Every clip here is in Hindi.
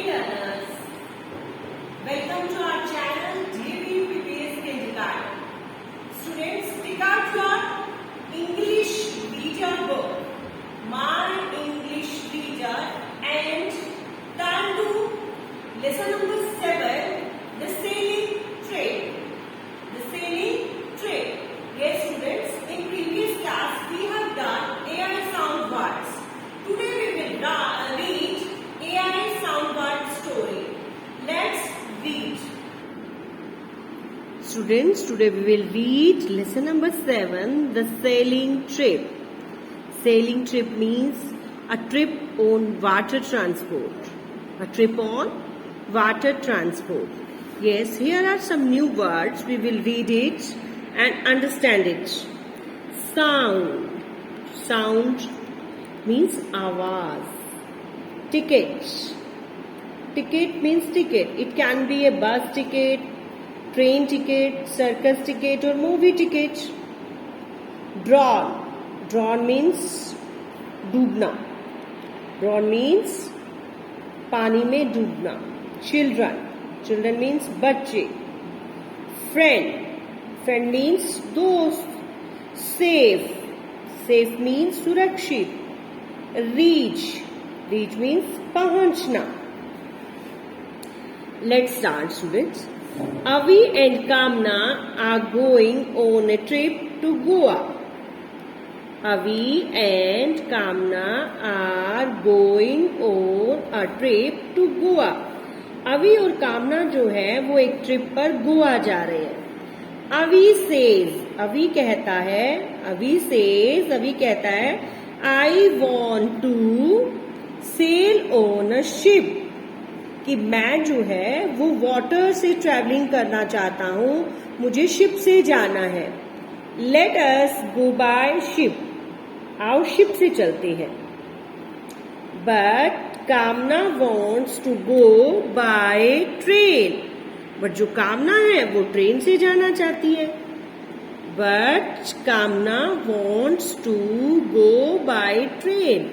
Dear learners, welcome to our channel DVPPS Kindergarten. Students, pick out your English reader book, My English Reader, and turn to lesson number 7, The Sailing Trip. The Sailing Trip. Yes, students, in previous class we have done AI sound words. Today we will read AI sound word story. Let's read. Students, today we will read lesson number 7, The Sailing Trip. Sailing trip means a trip on water transport. A trip on water transport. Yes, here are some new words. We will read it and understand it. Sound. Sound means आवाज. Ticket. Ticket means ticket. It can be a bus ticket, train ticket, circus ticket or movie ticket. Drawn. Drawn means Dumna. Drawn means पानी में डूबना. Children. Children means बच्चे. Friend. Friend means दोस्त. Safe. Safe means सुरक्षित. Reach. Reach means पहुंचना. Let's start, students. Avi and Kamna are going on a trip to Goa. Avi and Kamna are going on a trip to Goa. अवी और कामना जो है वो एक ट्रिप पर गोवा जा रहे हैं. अवी सेज, अवी कहता है, अवी कहता है, I want to sail on a ship, कि मैं जो है वो वाटर से ट्रैवलिंग करना चाहता हूँ, मुझे शिप से जाना है. Let us go by ship, आओ शिप से चलते हैं. But Kamna wants to go by train, but जो कामना है वो ट्रेन से जाना चाहती है. But Kamna wants to go by train,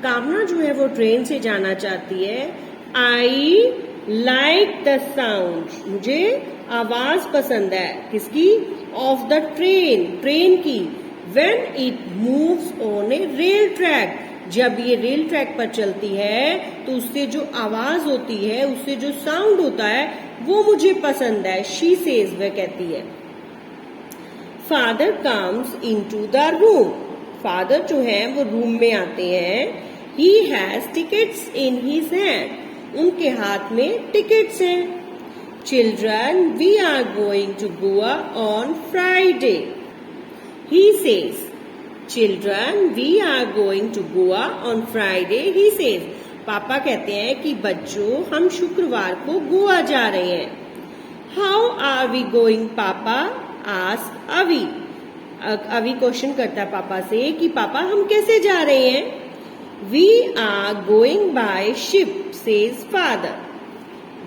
Kamna जो है वो ट्रेन से जाना चाहती है. आई लाइक द साउंड, मुझे आवाज पसंद है. किसकी? ऑफ द ट्रेन, ट्रेन की. When it moves on A rail track, जब ये रेल ट्रैक पर चलती है तो उससे जो आवाज होती है, उससे जो साउंड होता है वो मुझे पसंद है. शी सेज, वह कहती है. Father comes into the room, father जो है वो रूम में आते हैं. He has tickets in his hand, उनके हाथ में टिकट्स हैं. Children, we are going to Goa on Friday. He says, children we are going to Goa on Friday. He says, पापा कहते हैं कि बच्चों हम शुक्रवार को गोवा जा रहे हैं. हाउ आर वी गोइंग पापा, आस्क अवी. अवी क्वेश्चन करता है पापा से कि पापा हम कैसे जा रहे हैं. We are going by ship, says father.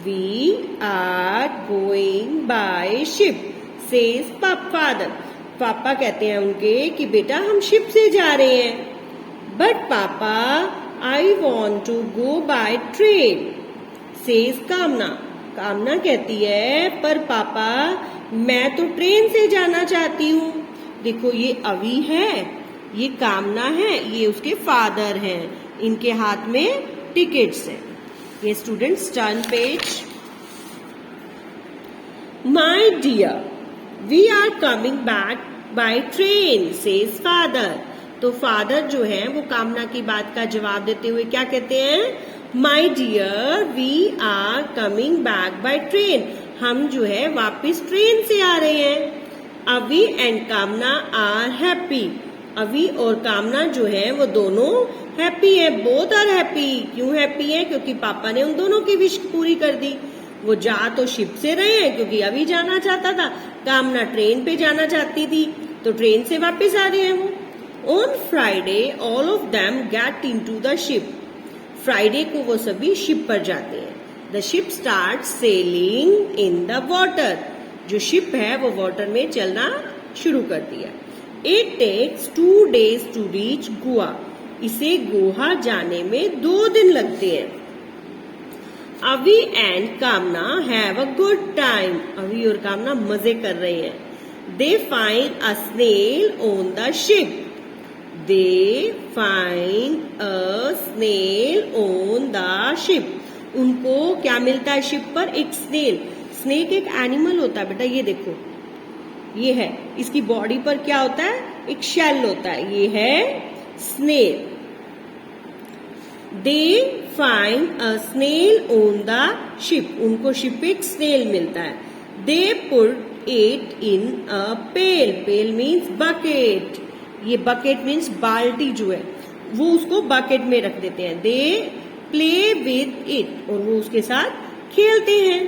We are going by ship, says father. पापा कहते हैं उनके कि बेटा हम शिप से जा रहे हैं. बट पापा I want to go by train, says Kamna. Kamna कहती है पर पापा मैं तो ट्रेन से जाना चाहती हूँ. देखो ये अवी है, ये कामना है, ये उसके फादर हैं. इनके हाथ में टिकट्स हैं. ये students turn page. My dear, we are coming back by train, says father. तो फादर जो है वो कामना की बात का जवाब देते हुए क्या कहते हैं? My dear, we are coming back by train, हम जो है वापस ट्रेन से आ रहे हैं. अवी एंड कामना आर हैप्पी, अवी और कामना जो है वो दोनों हैप्पी है. Both are happy. क्यों हैप्पी है? क्योंकि पापा ने उन दोनों की विश पूरी कर दी. वो जा तो शिप से रहे हैं क्योंकि अभी जाना चाहता था, कामना ट्रेन पे जाना चाहती थी तो ट्रेन से वापस आ रहे हैं वो. On Friday all of them get into the ship, Friday को वो सभी शिप पर जाते हैं. The ship start sailing in the water, जो शिप है वो वाटर में चलना शुरू करती है. It takes 2 days to reach Goa, इसे गोवा जाने में 2 दिन लगते हैं. अवी एंड कामना हैव अ गुड टाइम। अवी और कामना मजे कर रहे हैं। They find a snail on the ship. They find a snail on the ship. उनको क्या मिलता है शिप पर? एक स्नेल। स्नेक एक एनिमल होता है बेटा, ये देखो, ये है। इसकी बॉडी पर क्या होता है? एक शेल होता है। ये है snail. They find a snail on the ship. उनको शिप पे एक स्नेल मिलता है। They put it in a pail. Pail means bucket. ये बकेट मीन्स बाल्टी जो है, वो उसको बकेट में रख देते हैं। दे प्ले विद इट, और वो उसके साथ खेलते हैं।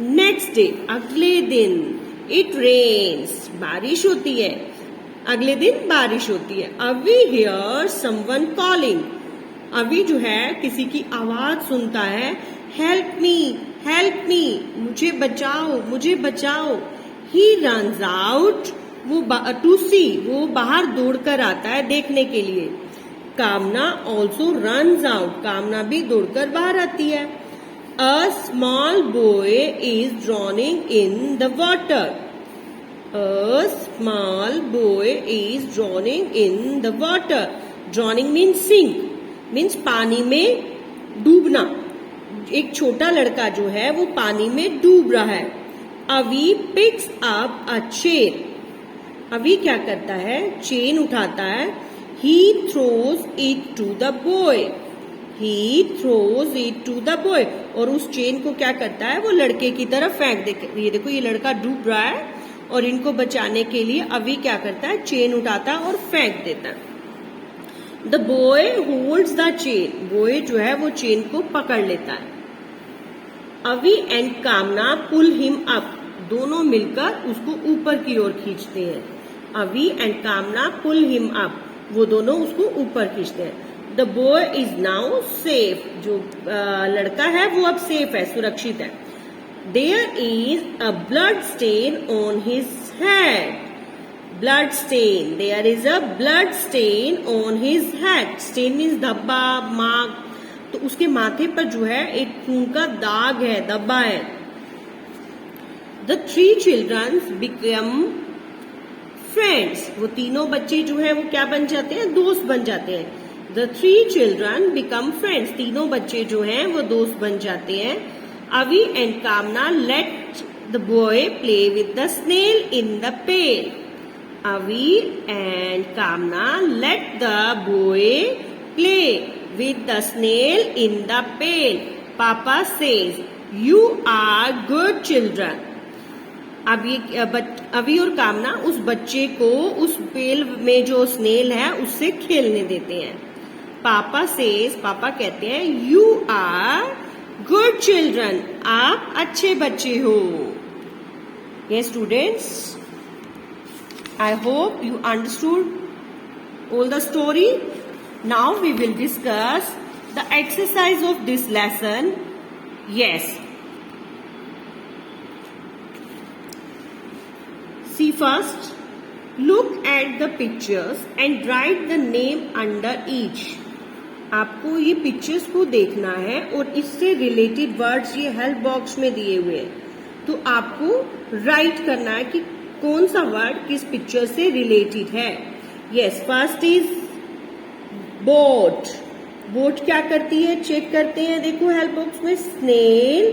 नेक्स्ट डे, अगले दिन, इट रेन्स, बारिश होती है। अगले दिन बारिश होती है। अवी हियर समवन कॉलिंग। अभी जो है किसी की आवाज सुनता है, हेल्प मी, हेल्प मी, मुझे बचाओ, मुझे बचाओ। ही रन्स आउट, वो टू सी, वो बाहर दौड़कर आता है देखने के लिए। कामना ऑल्सो रन्स आउट, कामना भी दौड़कर बाहर आती है। A small boy is drowning in the water. A small boy is drowning in the water. Drowning means sink, means पानी में डूबना। एक छोटा लड़का जो है वो पानी में डूब रहा है। अवी पिक्स अप अ चेन। अवी क्या करता है? चेन उठाता है। He throws it to the boy. He throws it to the boy. और उस चेन को क्या करता है? वो लड़के की तरफ फेंक दे। ये देखो, ये लड़का डूब रहा है और इनको बचाने के लिए अवी क्या करता है? चेन उठाता है और फेंक देता है। The boy holds the chain. Boy जो है वो चेन को पकड़ लेता है। अवी एंड कामना पुल हिम अप। दोनों मिलकर उसको ऊपर की ओर खींचते हैं। अवी एंड कामना पुल हिम अप, वो दोनों उसको ऊपर खींचते हैं। The boy is now safe. जो लड़का है वो अब सेफ है, सुरक्षित है। There is a blood stain on his head. Blood stain. There is a blood stain on his head. Stain means धब्बा, मार्क। तो उसके माथे पर जो है एक खून का दाग है, धब्बा है। The three children become friends. वो तीनों बच्चे जो है वो क्या बन जाते हैं? दोस्त बन जाते हैं। The three children become friends. तीनों बच्चे जो हैं वो दोस्त बन जाते हैं। Avi and Kamna let the boy play with the snail in the pail. Avi and Kamna let the boy play with the snail in the pail. Papa says, "You are good children." अभी और कामना उस बच्चे को उस पेल में जो स्नेल है उससे खेलने देते हैं। पापा सेज, पापा कहते हैं, "You are गुड चिल्ड्रन, आप अच्छे बच्चे हो। Yes students, I hope you understood all the story. Now we will discuss the exercise of this lesson. Yes. See first, look at the pictures and write the name under each. आपको ये पिक्चर्स को देखना है और इससे रिलेटेड वर्ड्स ये हेल्प बॉक्स में दिए हुए हैं। तो आपको राइट करना है कि कौन सा वर्ड किस पिक्चर से रिलेटेड है। Yes, first is boat. Boat क्या करती है? चेक करते हैं, देखो हेल्प बॉक्स में, snail,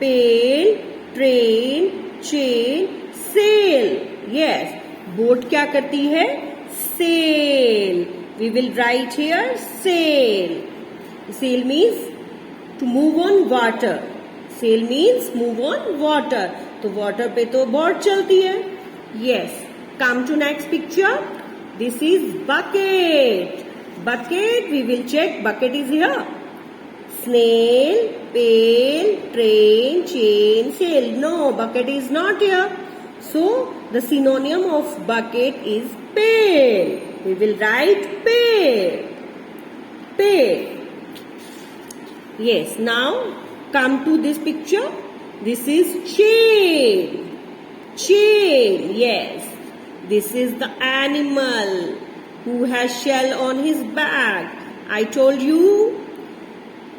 pail, train, chain, sail. Yes, boat क्या करती है? Sail. We will write here sail. Sail means to move on water. Sail means move on water. तो water पे तो boat चलती है। Yes. Come to next picture. This is bucket. Bucket. We will check. Bucket is here. Snail, pail, train, chain, sail. No, bucket is not here. So the synonym of bucket is pail. We will write pail. Pail. Yes. Now come to this picture. This is chain. Chain. Yes. This is the animal who has shell on his back. I told you.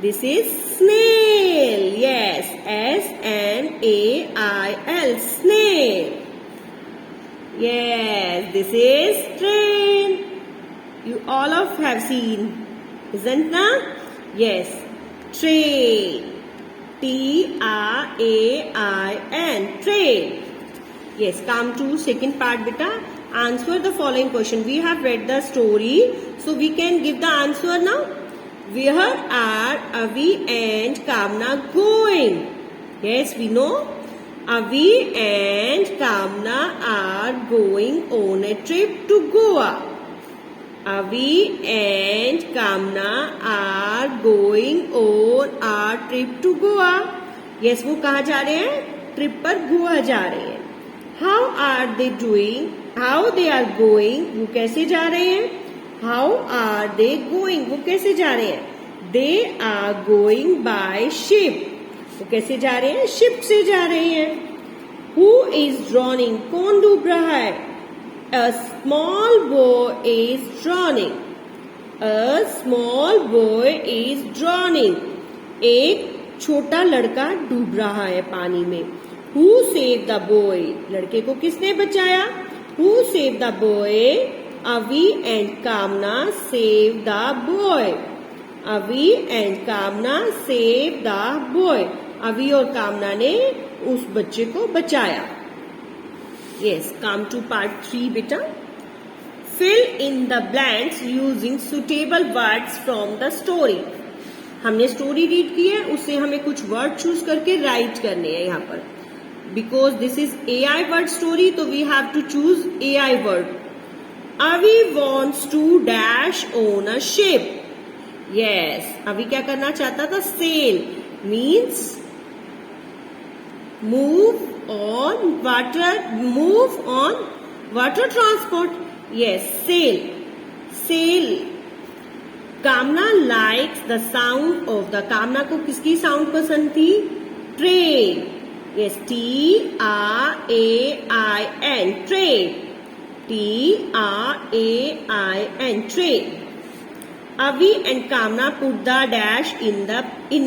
This is snail. Yes, snail, snail. Yes, this is train. You all of have seen, isn't na? Yes, train. Train, train. Yes, come to second part, beta. Answer the following question. We have read the story, so we can give the answer now. Where are Avi and Kamna going? Yes, we know. Avi and Kamna are going on a trip to Goa. Avi and Kamna are going on a trip to Goa. Yes, वो कहाँ जा रहे हैं? ट्रिप पर गोवा जा रहे हैं. How are they doing? How they are going? वो कैसे जा रहे हैं? How are they going? वो कैसे जा रहे हैं? They are going by ship. वो कैसे जा रहे हैं? शिप से जा रहे हैं. Who is drowning? कौन डूब रहा है? A small boy is drowning. A small boy is drowning. एक छोटा लड़का डूब रहा है पानी में. Who saved the boy? लड़के को किसने बचाया? Who saved the boy? Avi and Kamna saved the boy. Avi and Kamna saved the boy. अvi और कामना ने उस बच्चे को बचाया. Yes, come to part 3 बेटा. Fill in the blanks using suitable words from the story. हमने स्टोरी रीड की है, उससे हमें कुछ वर्ड चूज करके राइट करने हैं यहाँ पर. Because this is AI word story, तो we have to choose AI word. Avi wants to dash on a ship. Yes, अभी क्या करना चाहता था? Sail means move on water transport. Yes, sail. कामना likes the sound of the. कामना को किसकी साउंड पसंद थी? Train. Yes, train, train. train, train. Avi and Kamna put the dash in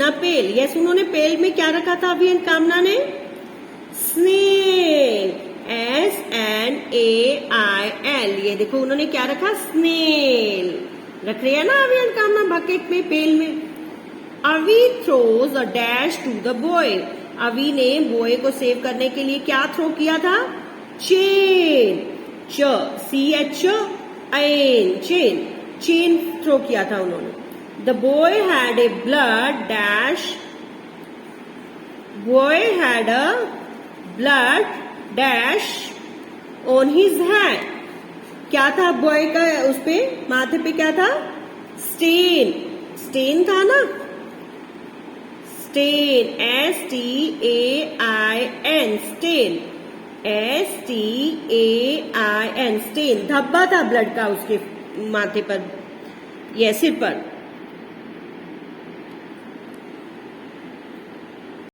a pail. Yes, उन्होंने पेल में क्या रखा था अभी एंड कामना ने? स्नेल. SNAIL. ये देखो उन्होंने क्या रखा? स्नेल. रख रहे हैं ना अभी एंड कामना बकेट में, पेल में. Avi throws a dash to the boy. अवी ने बॉय को सेव करने के लिए क्या थ्रो किया था? चेन. चेन. चेन थ्रो किया था उन्होंने. The boy had a blood dash on his hand. क्या था बॉय का उस पे माथे पे? क्या था? स्टेन था ना? स्टेन. STAIN. स्टेन. धब्बा था ब्लड का उसके माथे पर, या सिर पर.